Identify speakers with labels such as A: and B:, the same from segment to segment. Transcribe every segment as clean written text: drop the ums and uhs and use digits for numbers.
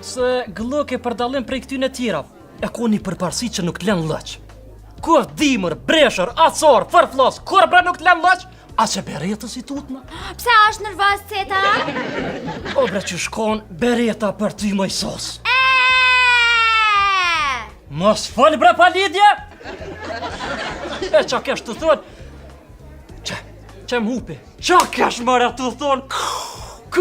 A: Se gëllëke për dallim prej këtyne tjera, e ko një përparsi që nuk t'len lëq. Kur dimër, breshër, acor, fërflos, kur bre nuk t'len lëq, a që beretës i tutma?
B: Pse është nervoz, Ceta?
A: O bre që shkon bereta për ty më i sos. Mos fol bre pa lidhje! E qa kesh të thonë? Që m'hupi? Qa kesh mëre të thonë?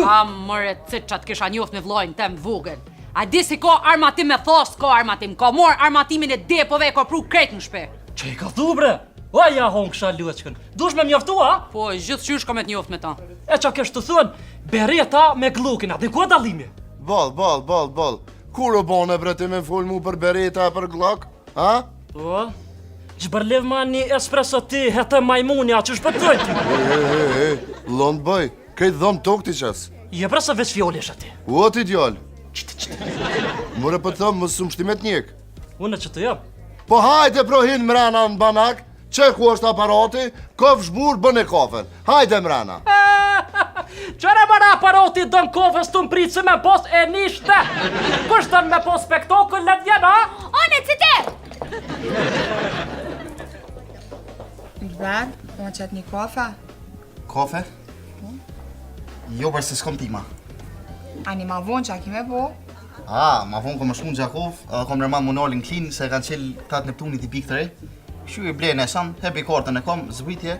C: A mëre Cica të kisha njoft me vllojnë tem vogël. A di si ka armatim me thos, ka armatim. Ka mor armatimin e depove e ka pru krejt në shpe.
A: Që i ka thu bre? O ja hon kësha luqën. Dush me mjaftu, a?
C: Po, gjithë qysh ka me t'njoft me ta.
A: E qa kesh të thonë? Bereta me gllukin, a dhe ku dalimi?
D: Ball. Kur o bone bre ti me fol mu për bereta e për glok? Ha?
A: Po? Gjbërlev ma një espresso ti, hetë majmunja, që shpëtoj ti?
D: Lond bëj, krejt dhom tok ti qas.
A: Je bre se veç fjolish ati.
D: O ti djall. More për thëmë mësë më shtimet njek.
A: Unë që të jam.
D: Po hajde prohin mrena në banak, që ku është aparati, kof shbur bën e kofen. Hajde mrena.
A: Qëre mëra aparati dën kofës të mpritë si me pos e nishte? Kush dën me pos spektakël let vjen, a?
B: One, Cite!
E: Gber, po më qëtë një kafe?
F: Kafe? Jo bërë se s'kom tima.
E: Ani ma vonë që a kime po?
F: Ma vonë kom është mund Gjakov, kom nërman monolin klin, se kanë qelë kratë Neptunit i pikë të rej. Shu i blejnë e sanë, hebi kartën e kom, zbritje.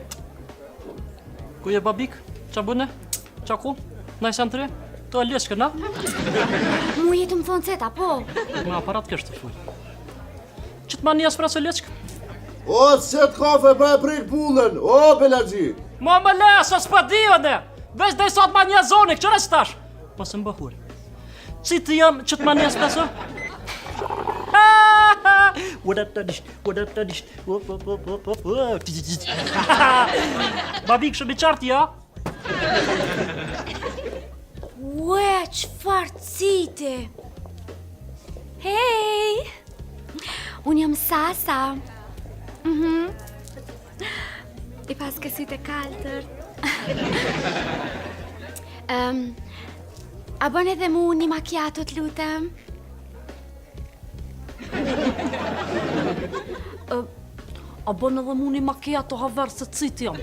A: Ku je babik? Qa bëne? Qa ku? Na i sanë të re? To e leshke, na?
B: Mu jetu më thonë Ceta, po?
A: Me aparat kesh të full. Që të ma një espresso leshke?
D: O, set kafe pa e prik bullën, o, Belagji.
A: Ma më le, se s'pa dio ne! Veç dhe i sot ma një zonik, qëre që tash? Po se më bëhur. Si të jam që të ma një espresso? Babik shumë i qartë, ja?
B: Ue, qëfar Cite? Hej! Unë jam Sasa. I pas ke sytë e kaltër. A bën edhe mu një macchiato të lutem?
C: A bën edhe mu një macchiato haver se Cit jam.